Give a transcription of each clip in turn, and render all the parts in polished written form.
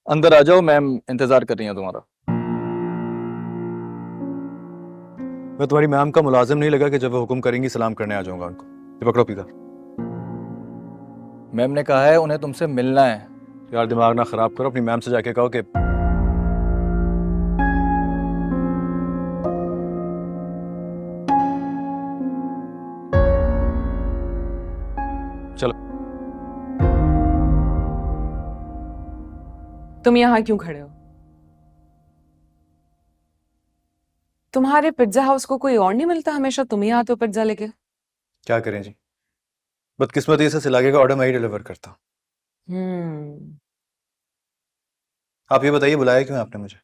अंदर आ जाओ, मैम इंतजार कर रही हैं तुम्हारा। मैं तुम्हारी मैम का मुलाजिम नहीं लगा कि जब वो हुक्म करेंगी सलाम करने आ जाऊंगा उनको। ये पकड़ो पीकर। मैम ने कहा है उन्हें तुमसे मिलना है। यार दिमाग ना खराब करो, अपनी मैम से जाके कहो कि चलो। तुम यहाँ क्यों खड़े हो? तुम्हारे पिज्जा हाउस को कोई और नहीं मिलता? हमेशा तुम ही आते हो पिज्जा लेके। क्या करें जी, बदकिस्मती से सिलागे का ऑर्डर मैं ही डिलीवर करता हूँ। हम्म। आप ये बताइए बुलाया क्यों है आपने मुझे?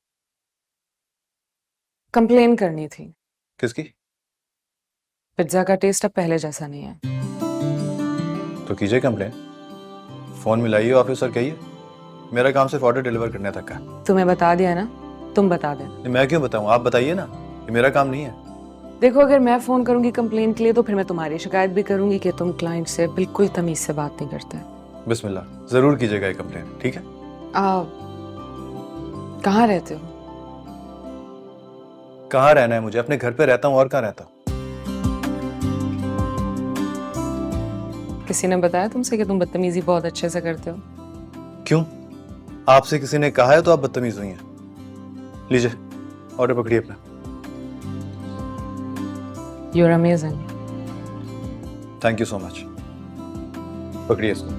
कंप्लेन करनी थी। किसकी? पिज्जा का टेस्ट अब पहले जैसा नहीं है। तो कीजिए कंप्लेन, फोन मिलाइए ऑफिसर, कहिए मेरा काम सिर्फ ऑर्डर डिलीवर करने तक का है। तुम्हें बता दिया ना, तुम बता देना। मैं क्यों बताऊं, आप बताइए ना, ये मेरा काम नहीं है। देखो, अगर मैं फोन करूंगी कंप्लेन के लिए तो फिर मैं तुम्हारी शिकायत भी करूंगी कि तुम क्लाइंट से बिल्कुल तमीज से बात नहीं करते। बिस्मिल्लाह, जरूर कीजिएगा ये कंप्लेन, ठीक है? कहाँ रहते हो? कहाँ रहना है मुझे? अपने घर पे रहता हूँ, और कहाँ रहता हूँ? किसी ने बताया तुमसे कि तुम बदतमीजी बहुत अच्छे से करते हो? क्यों, आपसे किसी ने कहा है तो आप बदतमीज हुई हैं? लीजिए ऑर्डर पकड़िए अपना। You are amazing. Thank you so much. पकड़िए इसको।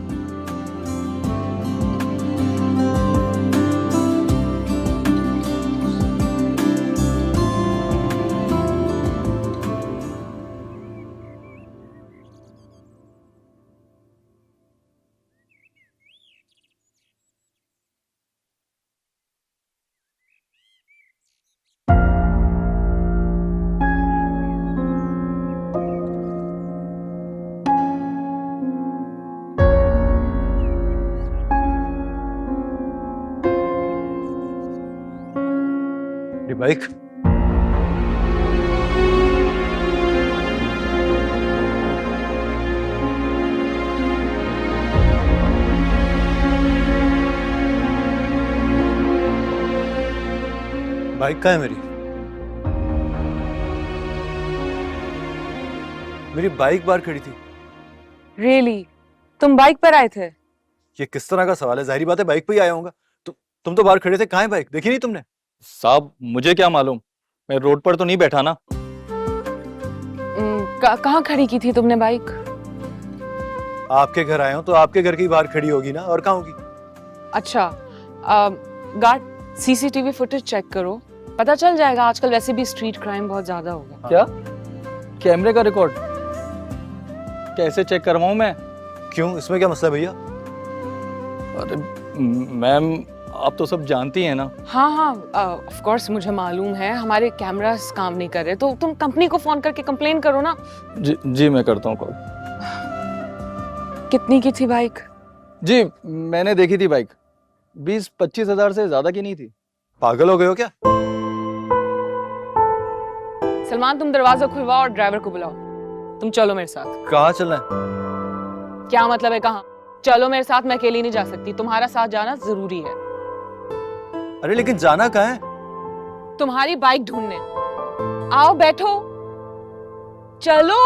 ये बाइक बाइक कहाँ है मेरी? मेरी बाइक बाहर खड़ी थी। रियली? तुम बाइक पर आए थे? ये किस तरह का सवाल है? जाहिर बात है बाइक पे ही आया होऊंगा। तुम तो बाहर खड़े थे, कहाँ है बाइक? देखी नहीं तुमने? साहब मुझे क्या मालूम, मैं रोड पर तो नहीं बैठा ना। कहाँ खड़ी की थी तुमने बाइक? आपके घर आया हूं तो आपके घर की बाहर खड़ी होगी ना, और कहाँ होगी? अच्छा, गार्ड सीसीटीवी फुटेज चेक करो, पता चल जाएगा। आजकल वैसे भी स्ट्रीट क्राइम बहुत ज्यादा होगा। क्या कैमरे का रिकॉर्ड कैसे चेक करवाऊं मैं? क्यों, इसमें क्या मसला है भैया? अरे मैम, आप तो सब जानती हैं ना। हाँ हाँ, ऑफ कोर्स मुझे मालूम है, हमारे कैमरास काम नहीं कर रहे, तो तुम कंपनी को फोन करके कंप्लेन करो ना। जी मैं करता हूँ कॉल। कितनी की थी बाइक? जी मैंने देखी थी बाइक, 20-25 हजार से ज्यादा की नहीं थी। पागल हो गए हो क्या? सलमान, तुम दरवाजा खुलवाओ और ड्राइवर को बुलाओ। तुम चलो मेरे साथ। कहाँ चलना है? क्या मतलब है कहाँ? चलो मेरे साथ, मैं अकेली नहीं जा सकती, तुम्हारा साथ जाना जरूरी है। अरे लेकिन जाना कहाँ है? तुम्हारी बाइक ढूंढने। आओ बैठो, चलो।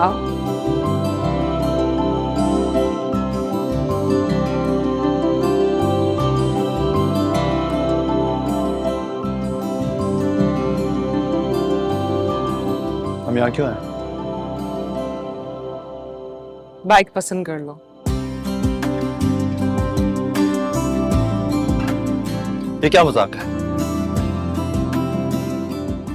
आओ। हम यहाँ क्यों आए? बाइक पसंद कर लो। ये क्या मजाक है?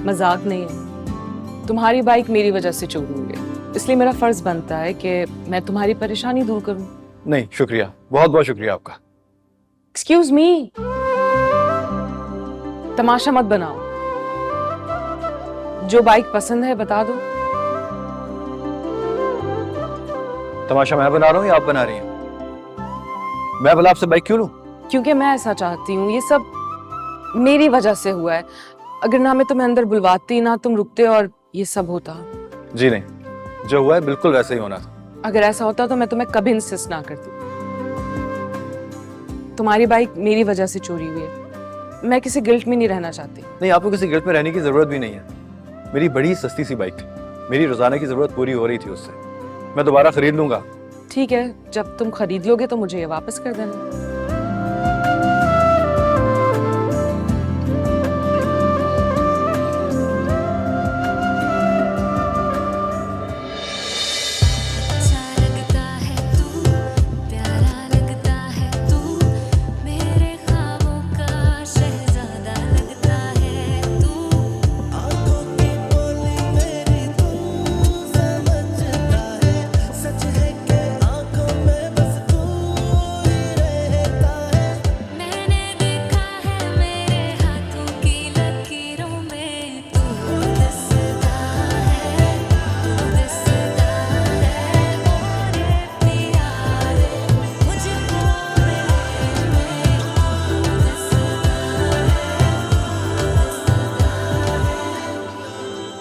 मजाक नहीं है, तुम्हारी बाइक मेरी वजह से चोरी हुई है, इसलिए मेरा फर्ज बनता है कि मैं तुम्हारी परेशानी दूर करूं। नहीं शुक्रिया, बहुत बहुत शुक्रिया आपका। एक्सक्यूज मी, तमाशा मत बनाओ। जो बाइक पसंद है बता दो। तमाशा मैं बना रहा हूँ या आप बना रही हैं? मैं भला आपसे बाइक क्यों लूं? क्योंकि मैं ऐसा चाहती हूँ, ये सब मेरी वजह से हुआ है। अगर ना मैं तुम्हें अंदर बुलवाती, ना तुम रुकते और ये सब होता। जी नहीं, जो हुआ है बिल्कुल वैसे ही होना था। अगर ऐसा होता तो मैं तुम्हें कभी इंसिस्ट ना करती। तुम्हारी बाइक मेरी वजह से चोरी हुई है, मैं किसी गिल्ट में नहीं रहना चाहती। नहीं, आपको किसी गिल्ट में रहने की जरूरत भी नहीं है। मेरी बड़ी सस्ती सी बाइक थी, मेरी रोजाना की जरूरत पूरी हो रही थी उससे। मैं दोबारा खरीद लूंगा। ठीक है, जब तुम खरीद लोगे तो मुझे ये वापस कर देना।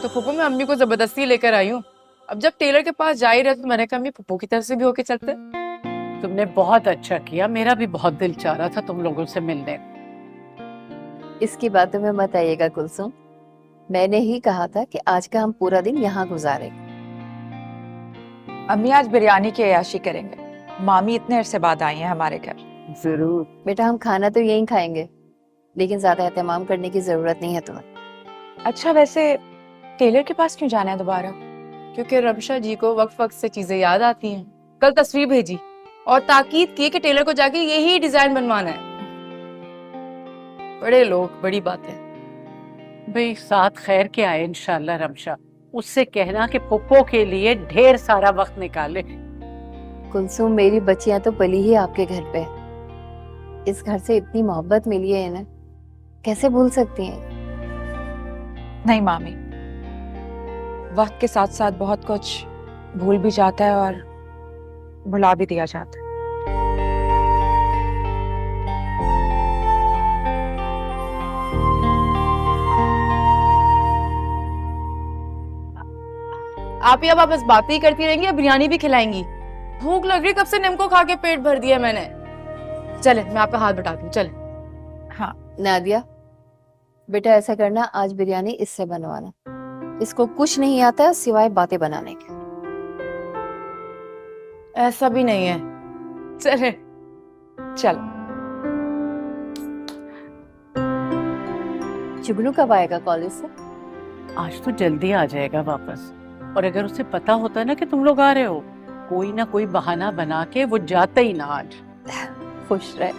तो फूफू मैं अम्मी को जबरदस्ती लेकर आई हूँ। अब जब टेलर के पास जा ही रहे तो मैंने कहा अम्मी फूफू की तरफ से भी होके चलते। तुमने बहुत अच्छा किया, मेरा भी बहुत दिल चाह रहा था तुम लोगों से मिलने। इसकी बातों में मत आइएगा कुलसुम, मैंने ही कहा था कि आज का हम पूरा दिन यहाँ गुजारेंगे। अम्मी आज बिरयानी की अयाशी करेंगे, मामी इतने अरसे बाद आई हैं हमारे घर। जरूर। बेटा हम खाना तो यहीं खाएंगे, लेकिन ज्यादा एहतमाम करने की जरूरत नहीं है तुम्हें। अच्छा वैसे टेलर के पास क्यों जाना है दोबारा? क्योंकि रमशा जी को वक्त वक्त से चीजें याद आती हैं। कल तस्वीर भेजी और ताकीद की कि टेलर को जाके यही डिजाइन बनवाना है। बड़े लोग, बड़ी बात है। भाई साथ खैर के आए इंशाल्लाह रमशा। उससे कहना कि पुप्पो के लिए ढेर सारा वक्त निकाले। कुलसुम मेरी बच्चियां तो पली ही आपके घर पे है। इस घर से इतनी मोहब्बत मिली है इन्हें, कैसे भूल सकती हैं? नहीं मामी, वक्त के साथ साथ बहुत कुछ भूल भी जाता है और भुला भी दिया जाता है। आप ही अब बस बातें ही करती रहेंगी या बिरयानी भी खिलाएंगी? भूख लग रही, कब से निम्को खा के पेट भर दिया मैंने। चले मैं आपका हाथ बटाती हूँ, चले। हाँ नादिया बेटा ऐसा करना, आज बिरयानी इससे बनवाना। इसको कुछ नहीं आता सिवाय बातें बनाने के। ऐसा भी नहीं है। चले चल। जुगनू कब आएगा कॉलेज से? आज तो जल्दी आ जाएगा वापस। और अगर उसे पता होता ना कि तुम लोग आ रहे हो, कोई ना कोई बहाना बना के वो जाता ही ना आज। खुश रहे।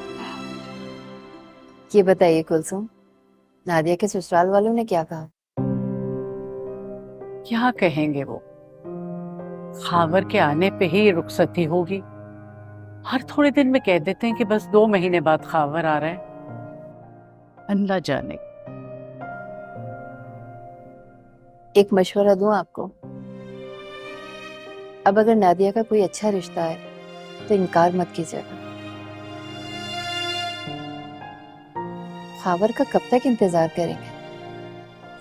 ये बताइए कुलसुम, नादिया के ससुराल वालों ने क्या कहा? क्या कहेंगे वो, खावर के आने पे ही रुखसती होगी। हर थोड़े दिन में कह देते हैं कि बस 2 महीने बाद खावर आ रहा है। अल्लाह जाने। एक मशवरा दूं आपको, अब अगर नादिया का कोई अच्छा रिश्ता है तो इनकार मत कीजिएगा। खावर का कब तक इंतजार करेंगे?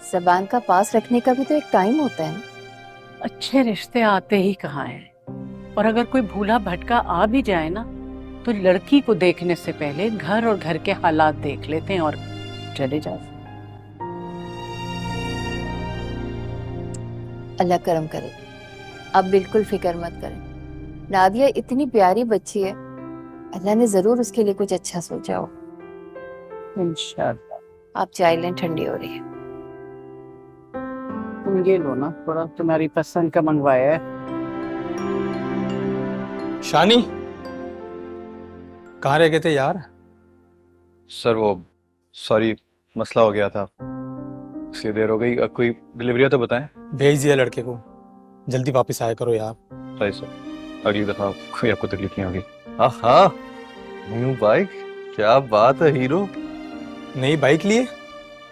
ज़बान का पास रखने का भी तो एक टाइम होता है ना। अच्छे रिश्ते आते ही कहाँ हैं। और अगर कोई भूला भटका आ भी जाए ना, तो लड़की को देखने से पहले घर और घर के हालात देख लेते हैं और चले जाते। अल्लाह करम करे, अब बिल्कुल फिक्र मत करें। नादिया इतनी प्यारी बच्ची है, अल्लाह ने जरूर उसके लिए कुछ अच्छा सोचा हो। इंशाल्लाह। आप चाय लें, ठंडी हो रही है। तुम ये लो ना, थोड़ा तुम्हारी पसंद का मंगवाया है। शानी, कहाँ रह गए थे यार? सर वो सॉरी, मसला हो गया था इसलिए देर हो गई। कोई डिलीवरी तो बताएं। भेज दिया लड़के को, जल्दी वापस आया करो यार। सही सर, अगली दफा कोई आपको तकलीफ नहीं होगी। हाँ, न्यू बाइक, क्या बात है हीरो। नई बाइक लिए?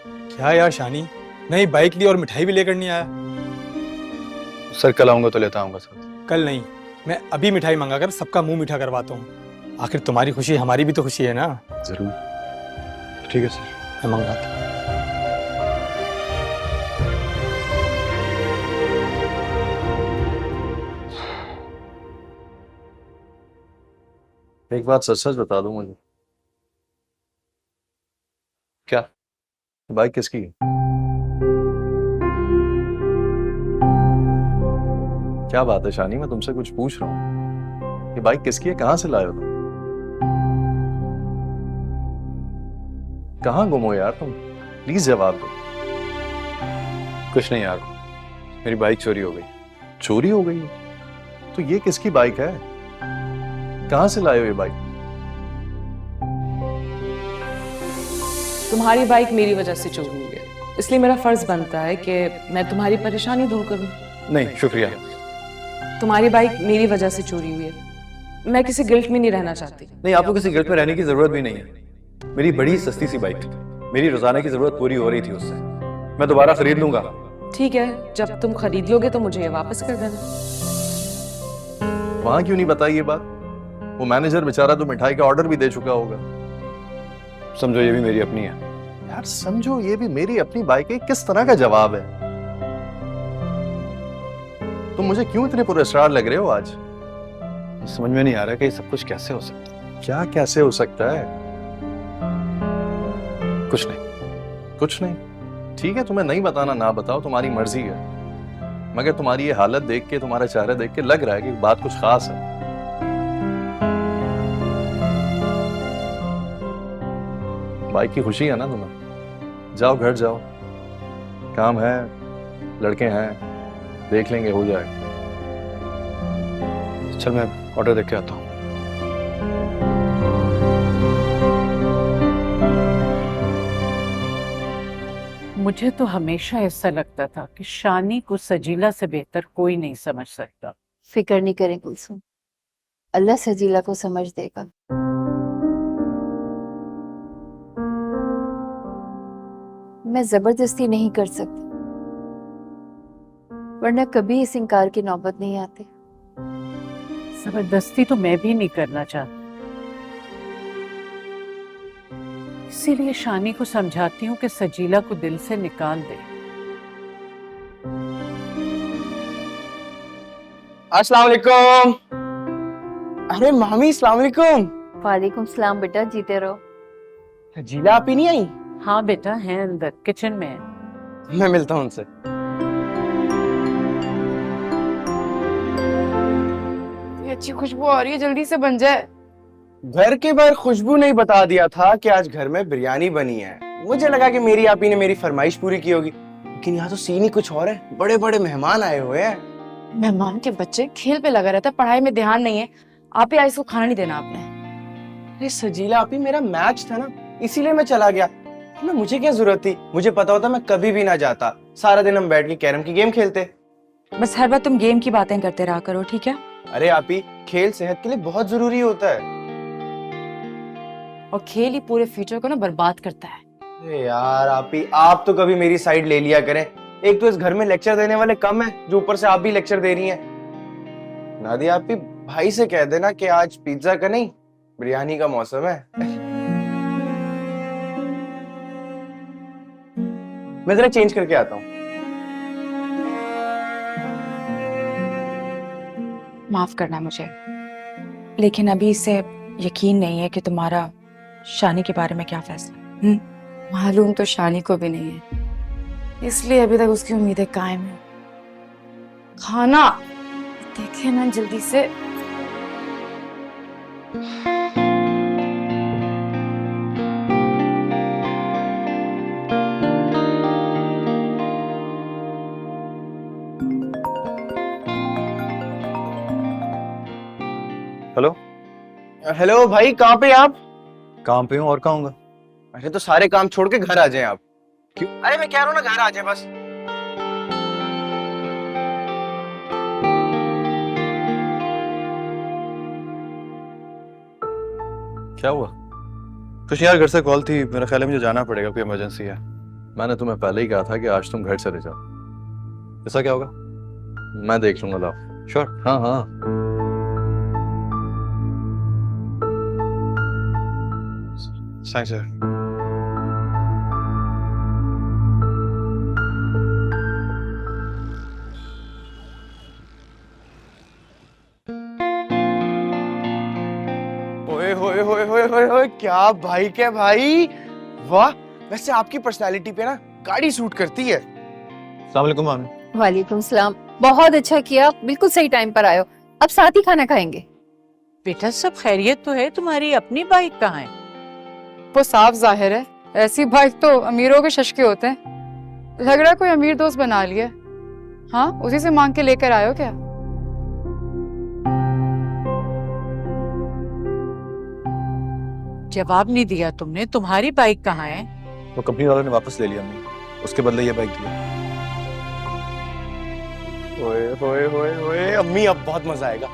क्या यार शानी, नई बाइक ली और मिठाई भी लेकर नहीं आया? सर कल आऊंगा तो लेता आऊंगा सर। कल नहीं, मैं अभी मिठाई मंगा कर सबका मुंह मीठा करवाता हूँ। आखिर तुम्हारी खुशी हमारी भी तो खुशी है ना। जरूर, ठीक है सर, मैं मंगाता हूँ। एक बात सच सच बता दो मुझे, क्या बाइक किसकी है? क्या बात है शानी, मैं तुमसे कुछ पूछ रहा हूँ। ये बाइक किसकी है, कहाँ से लाए हो तुम? कहाँ गुम हो यार तुम? प्लीज जवाब दो। कुछ नहीं यार, मेरी बाइक चोरी हो गई। चोरी हो गई? तो ये किसकी बाइक है? कहाँ से लाए हो ये बाइक? तुम्हारी बाइक मेरी वजह से चोरी हुई है, इसलिए मेरा फर्ज बनता है कि मैं तुम्हारी परेशानी दूर करूं। नहीं शुक्रिया। तुम्हारी बाइक मेरी वजह से चोरी हुई है, मैं किसी गिल्ट में नहीं रहना चाहती। नहीं, आपको किसी गिल्ट में रहने की जरूरत भी नहीं है। मेरी बड़ी सस्ती सी बाइक थी, मेरी रोजाना की जरूरत पूरी हो रही थी उससे। मैं दोबारा खरीद लूंगा। ठीक है, जब तुम खरीद लोगे तो मुझे ये वापस कर देना। वहां क्यों नहीं बताई ये बात? वो मैनेजर बेचारा तो मिठाई का ऑर्डर भी दे चुका होगा। समझो ये भी मेरी अपनी है। यार समझो ये भी मेरी अपनी बाइक है, किस तरह का जवाब है? तुम मुझे क्यों इतने पुरस्कार लग रहे हो आज? समझ में नहीं आ रहा कि ये सब कुछ कैसे हो सकता है। क्या कैसे हो सकता है? कुछ नहीं। कुछ नहीं? ठीक है, तुम्हें नहीं बताना ना बताओ, तुम्हारी मर्जी है। मगर तुम्हारी ये हालत देख के, तुम्हारा चेहरा देख के लग रहा है कि बात कुछ खास है। बाइक की खुशी है ना तुम्हें? जाओ घर जाओ, काम है, लड़के हैं, देख लेंगे, हो जाएगा। चल मैं ऑर्डर देख के आता हूँ। मुझे तो हमेशा ऐसा लगता था कि शानी को सजीला से बेहतर कोई नहीं समझ सकता। फिक्र नहीं करें कुलसुम, अल्लाह सजीला को समझ देगा। मैं जबरदस्ती नहीं कर सकती, वरना कभी इस इनकार की नौबत नहीं आती। जबरदस्ती तो मैं भी नहीं करना चाहती, इसीलिए शानी को समझाती हूँ कि सजीला को दिल से निकाल दे। अस्सलाम वालेकुम। अरे मामी अस्सलाम वालेकुम। वालेकुम सलाम बेटा, जीते रहो। जीला आप ही नहीं आई? हाँ बेटा, है अंदर किचन में है। मैं मिलता हूँ उनसे। अच्छी खुशबू आ रही है, जल्दी से बन जाए। घर के बाहर खुशबू नहीं बता दिया था कि आज घर में बिरयानी बनी है। मुझे लगा कि मेरी आपी ने मेरी फरमाइश पूरी की होगी, लेकिन यहाँ तो सीन ही कुछ और है। बड़े बड़े मेहमान आए हुए हैं। मेहमान के बच्चे खेल पे लगा रहता है, पढ़ाई में ध्यान नहीं है। आप ही आज इसको खाना नहीं देना आपने। अरे सजीला आपी, मेरा मैच था ना, इसीलिए मैं चला गया। ना मुझे क्या जरूरत थी? मुझे पता होता मैं कभी भी ना जाता। सारा दिन हम बैठ के कैरम की गेम खेलते। बस हर बार तुम गेम की बातें करते रहा करो, ठीक है? अरे आपी, खेल सेहत के लिए बहुत जरूरी होता है। और खेल ही पूरे फ्यूचर को ना बर्बाद करता है। अरे यार आपी, आप तो कभी मेरी साइड ले लिया करें। एक तो इस घर में लेक्चर देने वाले कम है, जो ऊपर से आप भी लेक्चर दे रही हैं। नादिया आपी, भाई से कह देना कि आज पिज्जा का नहीं, बिरयानी का मौसम है। मैं जरा चेंज करके आता हूँ। माफ करना मुझे, लेकिन अभी इससे यकीन नहीं है कि तुम्हारा शानी के बारे में क्या फैसला है। मालूम तो शानी को भी नहीं है, इसलिए अभी तक उसकी उम्मीदें कायम है। खाना देखे ना जल्दी से। हेलो। हेलो भाई, कहाँ पे आप? काम पे हूँ और कहाँ हूँगा? अरे तो सारे काम छोड़ के घर आ जाएं आप। क्यों? अरे मैं कह रहा हूँ ना, घर आ जाए बस। क्या हुआ? कुछ यार, घर से कॉल थी, मेरा ख्याल है मुझे जाना पड़ेगा, कोई इमरजेंसी है। मैंने तुम्हें पहले ही कहा था कि आज तुम घर चले जाओ। ऐसा क्या होगा? मैं देख लूंगा, लाओ। श्योर। हाँ हाँ। Thanks sir. ओए होए होए होए होए होए, क्या बाइक है भाई! वाह, वैसे आपकी पर्सनालिटी पे ना गाड़ी सूट करती है। अस्सलाम वालेकुम मामी। वालेकुम सलाम। बहुत अच्छा किया, बिल्कुल सही टाइम पर आए हो। अब साथ ही खाना खाएंगे। बेटा सब खैरियत तो है, तुम्हारी अपनी बाइक कहाँ है? वो साफ जाहिर है, ऐसी बाइक तो अमीरों के शशके होते हैं। लग रहा है कोई अमीर दोस्त बना लिया। हाँ, उसी से मांग के लेकर आए हो क्या? जवाब नहीं दिया तुमने, तुम्हारी बाइक कहाँ है? वो कंपनी वालों ने वापस ले लिया अम्मी, उसके बदले ये बाइक दिया। ओए होए होए होए, अम्मी अब बहुत मजा आएगा।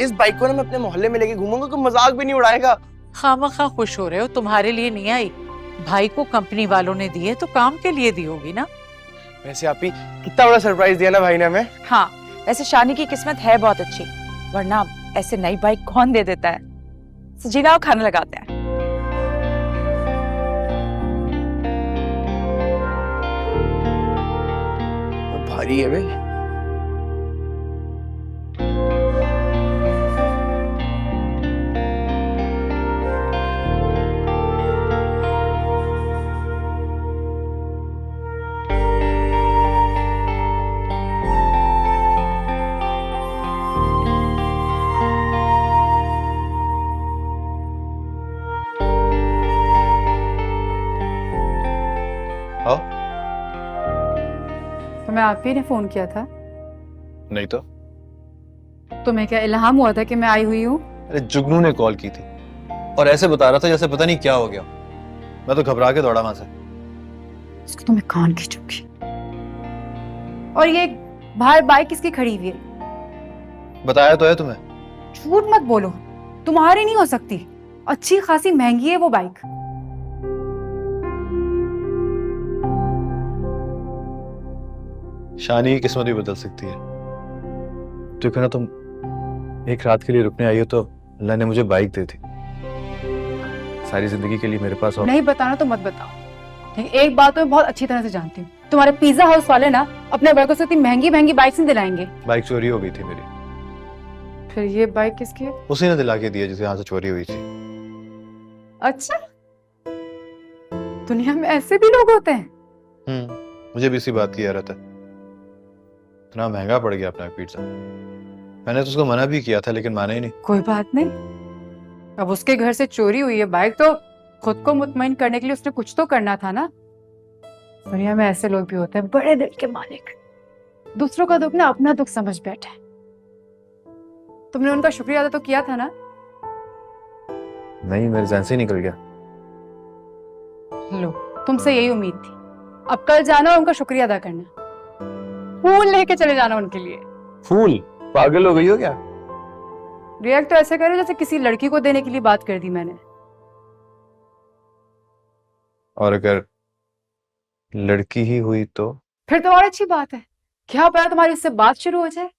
इस बाइक को ना मैं अपने मोहल्ले में लेके घूमूंगा, कोई मजाक भी नहीं उड़ाएगा। खामखा खुश हो रहे हो, तुम्हारे लिए नहीं आई। भाई को कंपनी वालों ने दी है तो काम के लिए दी होगी ना। वैसे आप ही कितना बड़ा सरप्राइज दिया ना भाई ने हमें। हाँ, वैसे शानी की किस्मत है बहुत अच्छी, वरना ऐसे नई बाइक कौन दे देता है। सजीला, खाना लगाते हैं। भारी है भाई। आओ। तुम्हें आप ही ने फोन किया था? नहीं तो। तुम्हें क्या इल्हाम हुआ था कि मैं आई हुई हूँ? अरे जुगनू ने कॉल की थी और ऐसे बता रहा था जैसे पता नहीं क्या हो गया। मैं तो घबरा के दौड़ा वहां से। इसको तो मैं कान खींचूंगी। और ये बाहर बाइक किसकी खड़ी हुई है? बताया तो है तुम्हें। झूठ मत बोलो, तुम्हारी नहीं हो सकती। अच्छी खासी महंगी है वो बाइक। शानी की किस्मत भी बदल सकती है। देखो ना, तुम एक रात के लिए रुकने आई हो तो अल्लाह ने मुझे बाइक दी थी। सारी जिंदगी के लिए मेरे पास और नहीं बताना तो मत बताओ, लेकिन एक बात तो मैं बहुत अच्छी तरह से जानती हूँ, तुम्हारे पिज्जा हाउस वाले ना अपने लड़कों से इतनी महंगी महंगी बाइक नहीं दिलाएंगे। बाइक चोरी हो गई थी मेरी। फिर ये बाइक किसकी है? उसी ने दिला के दिया जिसे यहाँ से चोरी हुई थी। अच्छा, दुनिया में ऐसे भी लोग होते हैं। मुझे भी इसी बात की हैरत है। इतना महंगा पड़ गया अपना पिज्जा। मैंने तो उसको मना भी किया था लेकिन माना ही नहीं। कोई बात नहीं, अब उसके घर से चोरी हुई है बाइक तो खुद को मुतमईन करने के लिए उसने कुछ तो करना था ना। दुनिया में ऐसे लोग भी होते हैं, बड़े दिल के मालिक, दूसरों का दुख ना अपना दुख समझ बैठे। तुमने उनका शुक्रिया अदा तो किया था ना? नहीं, मेरे ज़हन से ही निकल गया। लो, तुमसे यही उम्मीद थी। अब कल जाना और उनका शुक्रिया अदा करना। फूल लेके चले जाना उनके लिए। फूल? पागल हो गई हो क्या? रिएक्ट तो ऐसे करो जैसे किसी लड़की को देने के लिए बात कर दी मैंने। और अगर लड़की ही हुई तो? फिर तो और अच्छी बात है। क्या पता तुम्हारी उससे बात शुरू हो जाए।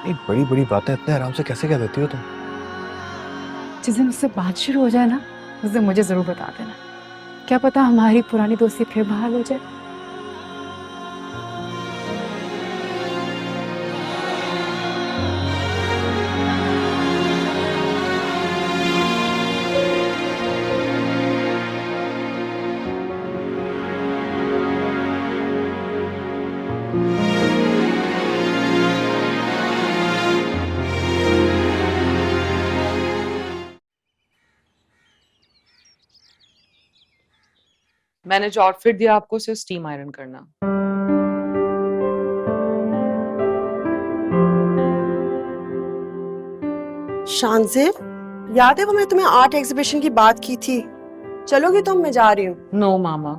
एक बड़ी बड़ी बातें इतने आराम से कैसे कह देती हो तुम? जिस दिन उससे बात शुरू हो जाए ना, उस दिन मुझे जरूर बता देना। क्या पता हमारी पुरानी दोस्ती फिर बहाल हो जाए। मैंने जो आउटफिट दिया आपको, उसे स्टीम आयरन करना। शानज़ेब, याद है वो मैं तुम्हें आर्ट एग्जीबिशन की बात की थी? चलोगी तुम? मैं जा रही हूँ। नो मामा।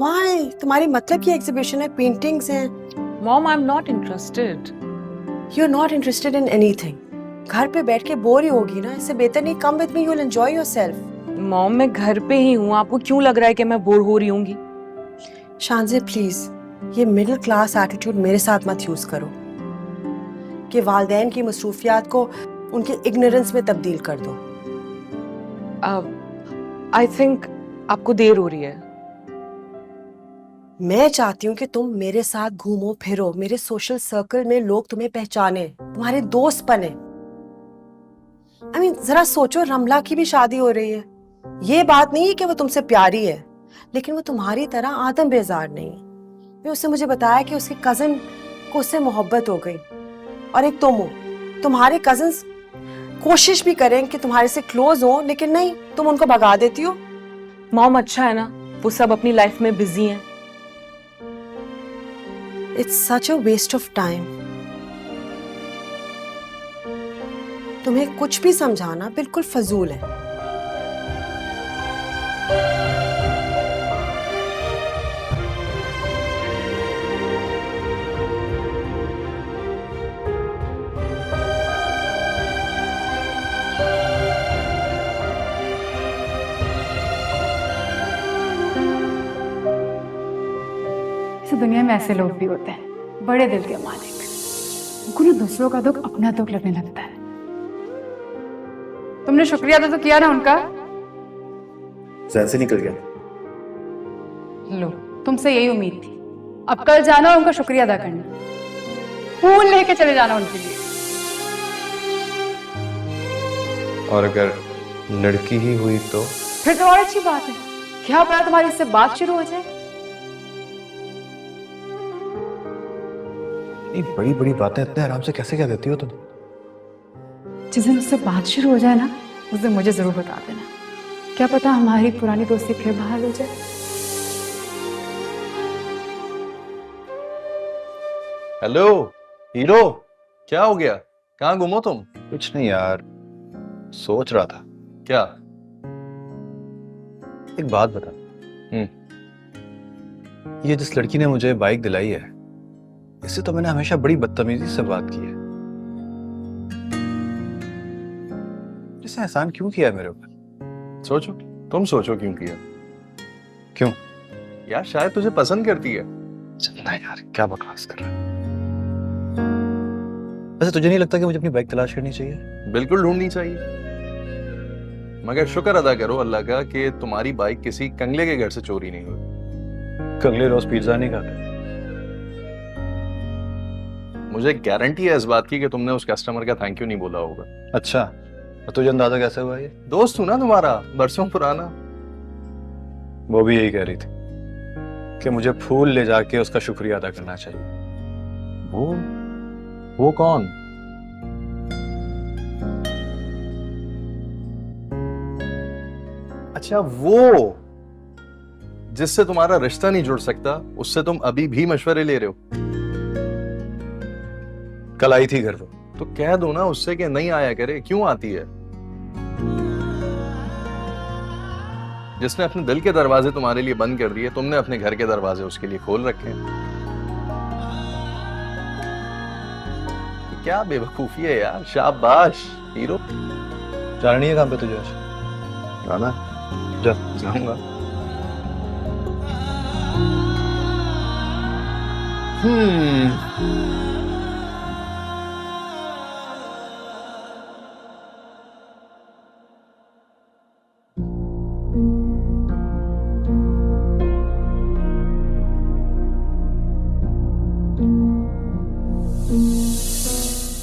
वाई? तुम्हारी मतलब की एग्जीबिशन है, पेंटिंग्स हैं। Mom, I am not interested. You are not interested in anything. घर पे बैठ के बोर ही होगी ना, इससे बेहतर नहीं come with me, you will enjoy yourself. Mom, मैं घर पे ही हूँ, आपको क्यों लग रहा है कि मैं बोर हो रही होंगी? शानज़ेब प्लीज, ये मिडिल क्लास एटीट्यूड मेरे साथ मत यूज करो कि वालदैन की मसरूफियात को उनके इग्नोरेंस में तब्दील कर दो। आई थिंक आपको देर हो रही है। मैं चाहती हूँ कि तुम मेरे साथ घूमो फिरो, मेरे सोशल सर्कल में लोग तुम्हें पहचाने, तुम्हारे दोस्त बने। I mean, जरा सोचो, रमला की भी शादी हो रही है। ये बात नहीं है कि वो तुमसे प्यारी है, लेकिन वो तुम्हारी तरह आदम बेजार नहीं है। उसने मुझे बताया कि उसके कजन को उससे मोहब्बत हो गई, और एक तुम हो। तुम्हारे कजन्स कोशिश भी करें कि तुम्हारे से क्लोज हो, लेकिन नहीं, तुम उनको भगा देती हो। मॉम, अच्छा है ना, वो सब अपनी लाइफ में बिजी हैं। It's such a waste of time. तुम्हें कुछ भी समझाना बिल्कुल फजूल है। इस दुनिया में ऐसे लोग भी होते हैं, बड़े दिल के मालिक। उनको ना दूसरों का दुख अपना दुख लगने लगता है। तुमने शुक्रिया अदा तो किया ना उनका? जहन से निकल गया। लो, तुमसे यही उम्मीद थी। अब कल जाना और उनका शुक्रिया अदा करना, फूल लेके चले जाना उनके लिए। और अगर लड़की ही हुई तो? फिर तो और अच्छी बात है। क्या पता तुम्हारी इससे बात शुरू हो जाए। इतनी बड़ी बड़ी बातें इतने आराम से कैसे कह देती हो तुम? जिस दिन उससे बात शुरू हो जाए ना, उस दिन मुझे जरूर बता देना। क्या पता हमारी पुरानी दोस्ती फिर बहाल हो जाए। हेलो हीरो, क्या हो गया? कहाँ गुमो तुम? कुछ नहीं यार, सोच रहा था। क्या? एक बात बता। ये जिस लड़की ने मुझे बाइक दिलाई है, इससे तो मैंने हमेशा बड़ी बदतमीजी से बात की है। इसने एहसान क्यों किया है मेरे ऊपर? सोचो, तुम सोचो क्यों किया। क्यों? यार शायद तुझे पसंद करती है। चलना यार, क्या बकवास कर रहा है। वैसे तुझे नहीं लगता कि मुझे अपनी बाइक तलाश करनी चाहिए? बिल्कुल ढूंढनी चाहिए, मगर शुक्र अदा करो अल्लाह का कि तुम्हारी बाइक किसी कंगले के घर से चोरी नहीं हुई। कंगले रोज पिज्जा नहीं खाते। मुझे गारंटी है इस बात की कि तुमने उस कस्टमर का थैंक यू नहीं बोला होगा। अच्छा, और तुझे अंदाजा कैसे हुआ ये? दोस्त हूं ना तुम्हारा, बरसों पुराना। वो भी यही कह रही थी कि मुझे फूल ले जाके उसका शुक्रिया अदा करना चाहिए। वो कौन? अच्छा, वो जिससे तुम्हारा रिश्ता नहीं जुड़ सकता, उससे तुम अभी भी मशवरे ले रहे हो? कल आई थी घर वो। तो कह दो ना उससे कि नहीं आया करे। क्यों आती है? जिसने अपने दिल के दरवाजे तुम्हारे लिए बंद कर दिए, तुमने अपने घर के दरवाजे उसके लिए खोल रखे हैं। क्या बेवकूफी है यार। शाबाश हीरो। जाना है काम पे तुझे आज? जाना? जा। जाऊंगा।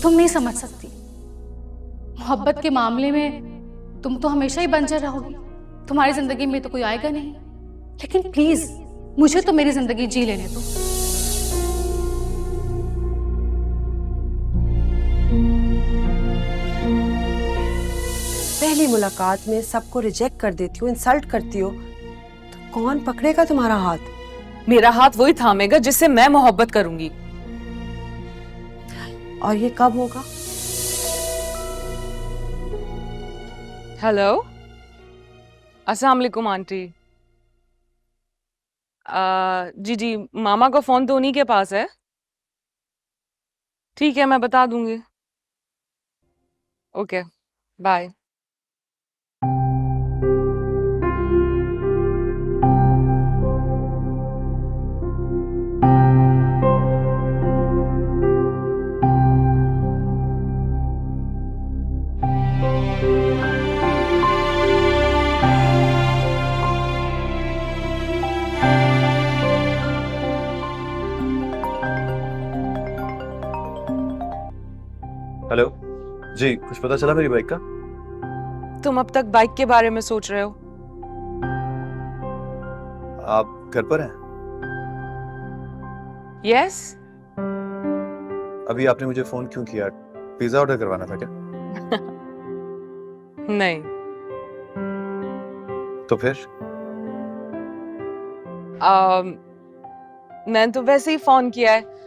तुम नहीं समझ सकती, मोहब्बत के मामले में तुम तो हमेशा ही बंजर रहोगी। तुम्हारी जिंदगी में तो कोई आएगा नहीं, लेकिन प्लीज मुझे तो मेरी जिंदगी जी लेने दो। पहली मुलाकात में सबको रिजेक्ट कर देती हो, इंसल्ट करती हो, तो कौन पकड़ेगा तुम्हारा हाथ? मेरा हाथ वही थामेगा जिससे मैं मोहब्बत करूंगी। और ये कब होगा? हेलो, अस्सलाम वालेकुम आंटी। जी जी, मामा का फोन तो उन्हीं के पास है। ठीक है, मैं बता दूंगी। Okay, bye. हेलो जी, कुछ पता चला मेरी बाइक का? तुम अब तक बाइक के बारे में सोच रहे हो? आप घर पर हैं? यस। अभी आपने मुझे फोन क्यों किया? पिज्जा ऑर्डर करवाना था क्या? नहीं। तो फिर? मैंने तो वैसे ही फोन किया है।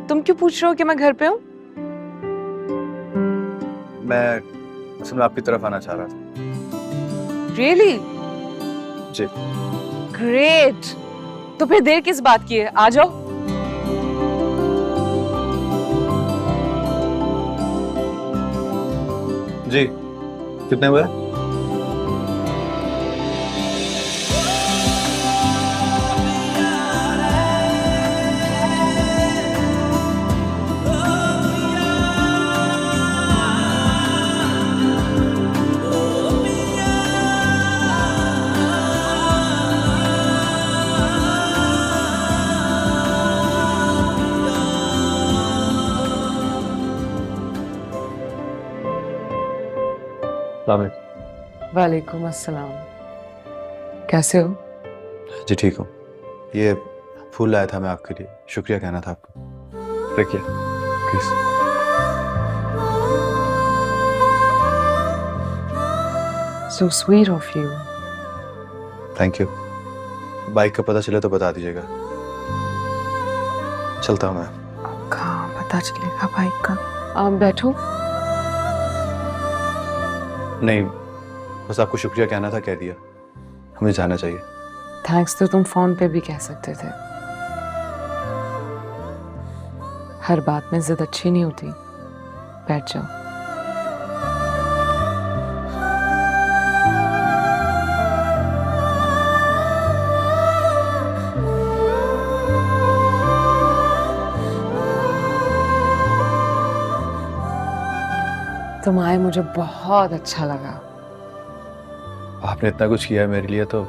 तुम क्यों पूछ रहे हो कि मैं घर पे हूँ? मैं असल में आपकी तरफ आना चाह रहा था। रियली? जी। ग्रेट। तो फिर देर किस बात की है? आ जाओ। जी, कितने हुए? वालेकुम अस्सलाम। कैसे हो? जी ठीक हूँ। ये फूल लाया था मैं आपके लिए, शुक्रिया कहना था आपको। रखिए please. So sweet of you. Thank you. Bike का पता चले तो बता दीजिएगा। चलता हूँ मैं। कहाँ पता चलेगा बाइक का? आप बैठो। नहीं, बस आपको शुक्रिया कहना था, कह दिया। हमें जाना चाहिए। थैंक्स तो तुम फोन पे भी कह सकते थे। हर बात में जिद अच्छी नहीं होती। बैठ जाओ। तुम आए मुझे बहुत अच्छा लगा। आपने इतना कुछ किया है मेरे लिए, तो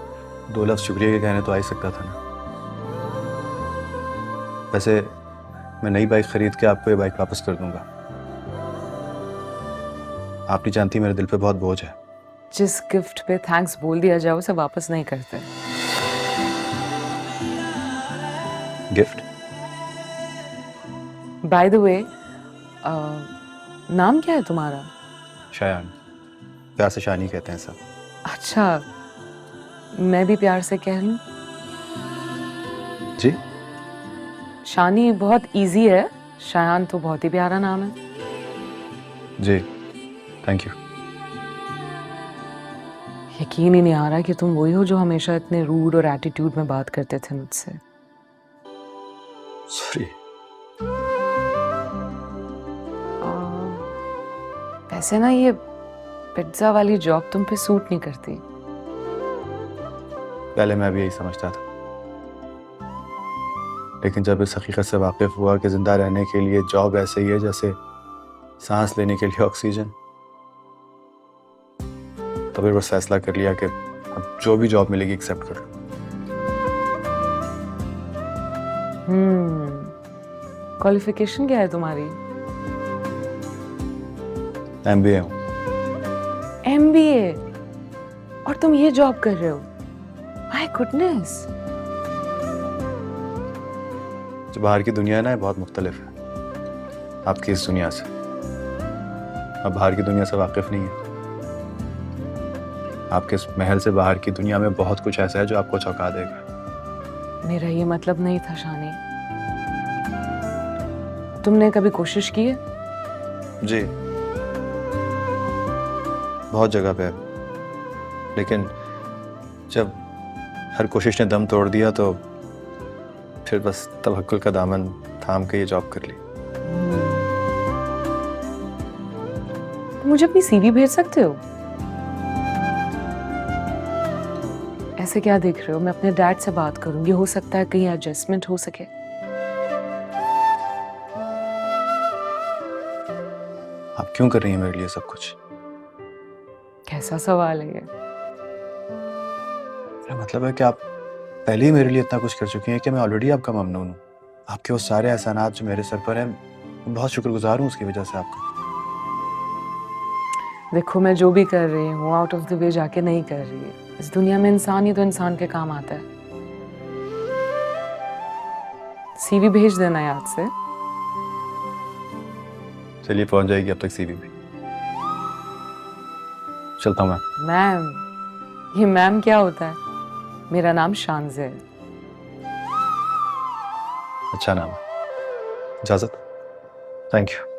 2 लफ्ज़ शुक्रिया के कहने तो आ ही सकता था ना। वैसे मैं नई बाइक खरीद के आपको ये बाइक वापस कर दूंगा। आप नहीं जानती मेरे दिल पे बहुत बोझ है। जिस गिफ्ट पे थैंक्स बोल दिया जाए उसे वापस नहीं करते। गिफ्ट? बाय द वे, नाम क्या है तुम्हारा? शायान, प्यार से शानी कहते हैं सब। अच्छा, मैं भी प्यार से कह लूं? जी? शानी बहुत इजी है, शायान तो बहुत ही प्यारा नाम है। जी, थैंक यू। यकीन ही नहीं आ रहा कि तुम वही हो जो हमेशा इतने रूड और एटीट्यूड में बात करते थे मुझसे। सॉरी। वैसे ना ये पिज्जा वाली जॉब तुम पे सूट नहीं करती। पहले मैं भी यही समझता था, लेकिन जब इस हकीकत से वाकिफ हुआ कि जिंदा रहने के लिए जॉब ऐसे ही है जैसे सांस लेने के लिए ऑक्सीजन, तो फिर बस फैसला कर लिया कि अब जो भी जॉब मिलेगी एक्सेप्ट कर लूं। क्वालिफिकेशन क्या है तुम्हारी? MBA हूँ। MBA? और तुम ये जॉब कर रहे हो? My goodness. जो बाहर की दुनिया है ना, बहुत मुख्तलिफ है आपकी इस दुनिया से। आप बाहर की दुनिया से वाकिफ नहीं है। आपके इस महल से बाहर की दुनिया में बहुत कुछ ऐसा है जो आपको चौंका देगा। मेरा ये मतलब नहीं था शानी। तुमने कभी कोशिश की है? जी, बहुत जगह पे है, लेकिन जब हर कोशिश ने दम तोड़ दिया तो फिर बस तवक्कुल का दामन थाम के ये जॉब कर ली। मुझे अपनी सीवी भेज सकते हो? ऐसे क्या देख रहे हो? मैं अपने डैड से बात करूंगी, हो सकता है कहीं एडजस्टमेंट हो सके। आप क्यों कर रही हैं मेरे लिए सब कुछ? कैसा सवाल है ये? मेरा मतलब है कि आप पहले ही मेरे लिए इतना कुछ कर चुकी हैं कि मैं ऑलरेडी आपका ममनून हूँ। आपके वो सारे एहसानात जो मेरे सर पर हैं, मैं बहुत शुक्रगुजार हूँ उसकी वजह से आपका। देखो, मैं जो भी कर रही हूँ आउट ऑफ द वे जाके नहीं कर रही। इस दुनिया में इंसान ही तो इंसान के काम आता है। सीवी भेज देना याद से। चलिए, पहुंच जाएगी अब तक सीवी में। चलता हूँ मैं। मैम, ये मैम क्या होता है? मेरा नाम शानज़े है। अच्छा नाम है। इजाजत। Thank you.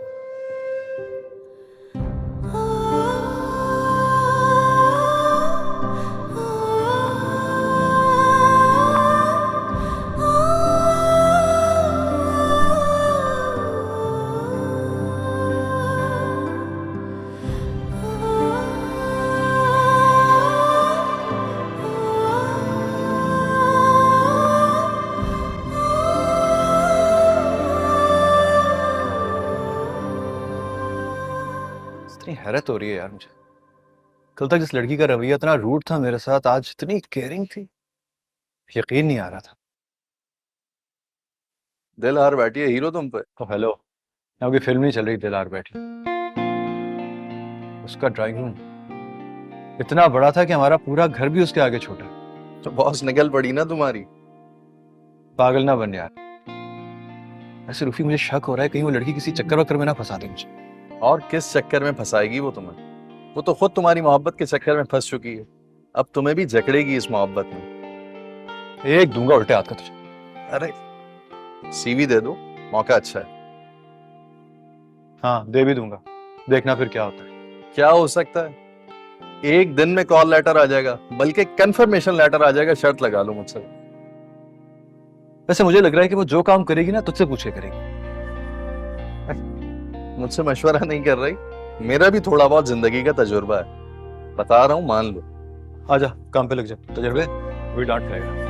इतनी हैरत हो रही है यार मुझे। कल तक जिस लड़की का रवैया इतना रूड था मेरे साथ, आज इतनी केयरिंग थी, यकीन नहीं आ रहा था। दिल हार बैठी है हीरो तुम पे। तो हेलो, यहाँ कोई फिल्म नहीं चल रही दिल हार बैठी। उसका ड्राइंग रूम इतना बड़ा था कि हमारा पूरा घर भी उसके आगे छोटा। तो बॉस निकल पड़ी ना तुम्हारी। पागल ना बन यार। ऐसे रूफी, मुझे शक हो रहा है कहीं वो लड़की किसी चक्कर वक्कर में ना फंसा दे मुझे। और किस चक्कर में फंसाएगी वो तुम्हें? वो तो खुद तुम्हारी मोहब्बत के चक्कर में फंस चुकी है, अब तुम्हें भी जकड़ेगी इस मोहब्बत में। एक दूंगा उल्टे हाथ का तुझे। अरे सीवी दे दो, मौका अच्छा है। हाँ, दे भी दूंगा, देखना फिर क्या होता है। क्या हो सकता है? एक दिन में कॉल लेटर आ जाएगा, बल्कि कंफर्मेशन लेटर आ जाएगा। शर्त लगा लो मुझसे। वैसे मुझे लग रहा है कि वो जो काम करेगी ना तुझसे पूछे करेगी। मुझसे मशवरा नहीं कर रही, मेरा भी थोड़ा बहुत जिंदगी का तजुर्बा है, बता रहा हूं, मान लो। आजा काम पे लग जा, तजुर्बे वही डांट खाएगा।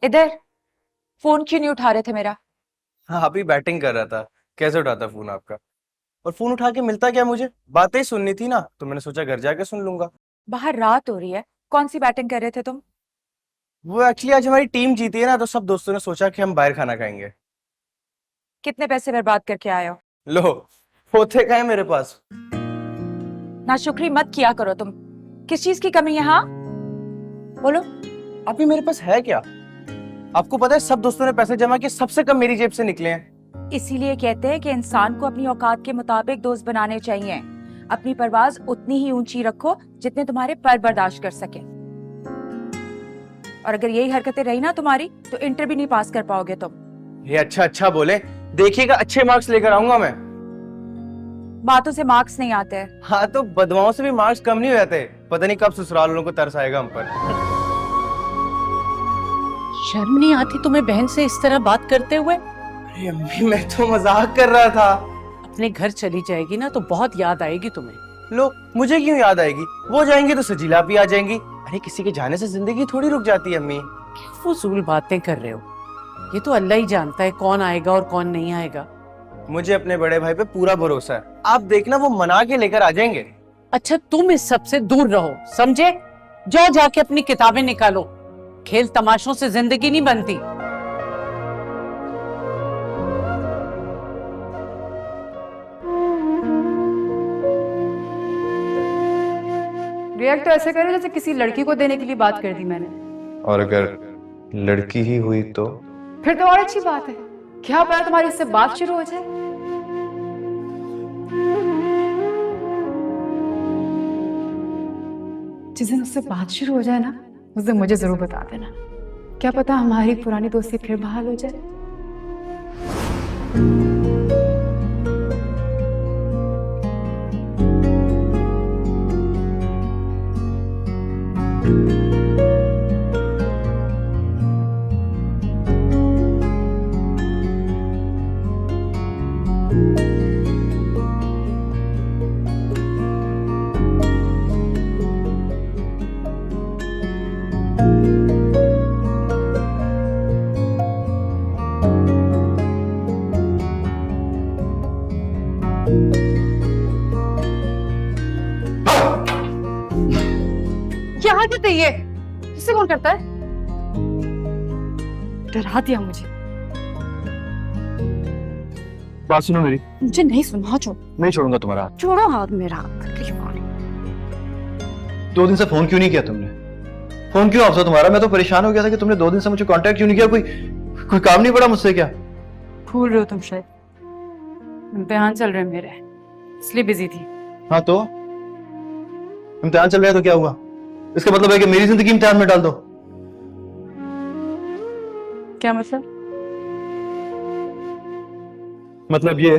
इधर फोन क्यों नहीं उठा रहे थे मेरा? हाँ, अभी बैटिंग कर रहा था, कैसे उठाता फोन आपका? और फोन उठा के मिलता क्या मुझे? बातें ही सुननी थी ना, तो मैंने सोचा घर जाके सुन लूंगा। बाहर रात हो रही है, कौन सी बैटिंग कर रहे थे तुम? वो एक्चुअली आज हमारी टीम जीती है ना, तो सब दोस्तों ने सोचा कि हम बाहर खाना खाएंगे। कितने पैसे बर्बाद करके आए हो? लो, होते क्या है मेरे पास? नाशुक्री मत किया करो तुम। किस चीज की कमी है? हाँ बोलो। अभी मेरे पास है क्या? आपको पता है सब दोस्तों ने पैसे जमा किए, सबसे कम मेरी जेब से निकले हैं। इसीलिए कहते हैं कि इंसान को अपनी औकात के मुताबिक दोस्त बनाने चाहिए। अपनी परवाज उतनी ही ऊंची रखो जितने तुम्हारे पर बर्दाश्त कर सके। और अगर यही हरकतें रही ना तुम्हारी, तो इंटर भी नहीं पास कर पाओगे तुम। ये अच्छा बोले, देखिएगा अच्छे मार्क्स लेकर आऊंगा मैं। बातों से मार्क्स नहीं आते हैं। हाँ, तो बदमाओं से भी मार्क्स कम नहीं हो जाते। पता नहीं कब ससुराल वालों को तरस आएगा हम पर। शर्म नहीं आती तुम्हें बहन से इस तरह बात करते हुए? अरे अम्मी, मैं तो मजाक कर रहा था। अपने घर चली जाएगी ना तो बहुत याद आएगी तुम्हें। लो, मुझे क्यों याद आएगी? वो जाएंगी तो सजीला भी आ जाएंगी। अरे किसी के जाने से जिंदगी थोड़ी रुक जाती है अम्मी। क्या फजूल बातें कर रहे हो? ये तो अल्लाह ही जानता है कौन आएगा और कौन नहीं आएगा। मुझे अपने बड़े भाई पे पूरा भरोसा है, आप देखना वो मना के लेकर आ जाएंगे। अच्छा, तुम इस सब से दूर रहो, समझे? जाओ जाके अपनी किताबें निकालो। खेल तमाशों से जिंदगी नहीं बनती। रिएक्ट तो ऐसे करे जैसे किसी लड़की को देने के लिए बात कर दी मैंने। और अगर लड़की ही हुई तो? फिर तो और अच्छी बात है। क्या पता तुम्हारी इससे बात शुरू हो जाए। जिस दिन उससे बात शुरू हो जाए ना, उस दिन मुझे जरूर बता देना। क्या पता हमारी पुरानी दोस्ती फिर बहाल हो जाए। क्या आदत है ये? इससे कौन करता है? डरा दिया मुझे। बात सुनो मेरी। मुझे नहीं सुना, हाथ छोड़। नहीं छोड़ूंगा तुम्हारा हाथ। छोड़ो हाथ मेरा। 2 दिन से फोन क्यों नहीं किया तुमने? फोन क्यों ऑफ था तुम्हारा? मैं तो परेशान हो गया था कि तुमने 2 दिन से मुझे कांटेक्ट क्यों नहीं किया। कोई काम नहीं पड़ा मुझसे क्या? भूल रहे हो तुम शायद। इम्तिहान चल रहे हैं मेरे, इसलिए बिजी थी। हाँ तो इम्तिहान चल रहा है तो क्या हुआ? इसका मतलब है कि मेरी जिंदगी इम्तिहान में डाल दो। क्या मतलब? मतलब ये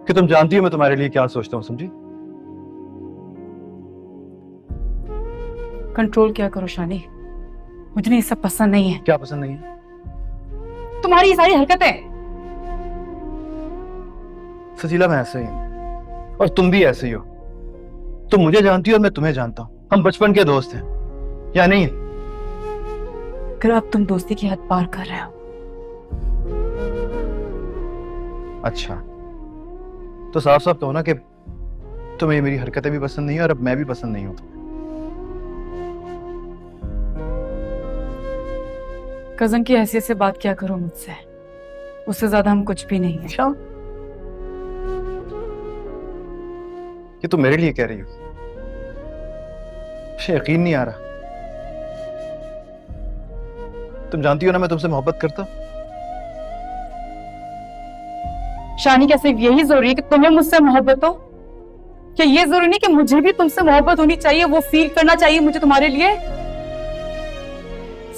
कि तुम जानती हो मैं तुम्हारे लिए क्या सोचता हूँ, समझी? कंट्रोल क्या करो शानी, मुझे ये सब पसंद नहीं है। क्या पसंद नहीं है? तुम्हारी ये सारी हरकतें। सजीला मैं ऐसे ही हूँ और तुम भी ऐसे ही हो। तुम मुझे जानती हो और मैं तुम्हें जानता हूँ। हम बचपन के दोस्त हैं या नहीं? अगर अब तुम दोस्ती की हद पार कर रहे हो। अच्छा तो साफ साफ कहो ना कि तुम्हें मेरी हरकतें भी पसंद नहीं है और अब मैं भी पसंद नहीं हूं। कजन की हैसियत से बात क्या करो मुझसे, उससे ज्यादा हम कुछ भी नहीं है। क्या ये तुम मेरे लिए कह रही हो? मुझे यकीन नहीं आ रहा। तुम जानती हो ना मैं तुमसे मोहब्बत करता हूं। शानी क्या सिर्फ यही जरूरी है कि तुम्हें मुझसे मोहब्बत हो? क्या ये जरूरी नहीं कि मुझे भी तुमसे मोहब्बत होनी चाहिए, वो फील करना चाहिए मुझे तुम्हारे लिए?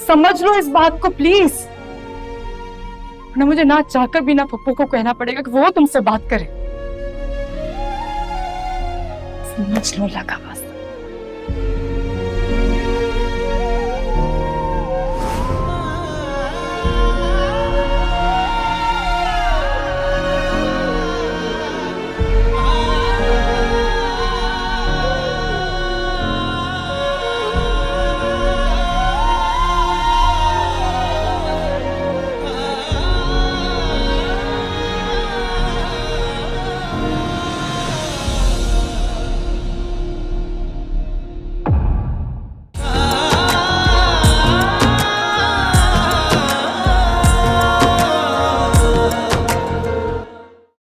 समझ लो इस बात को प्लीज। ना मुझे ना चाहकर भी ना पप्पू को कहना पड़ेगा कि वो तुमसे बात करे। समझ लो लगा बस।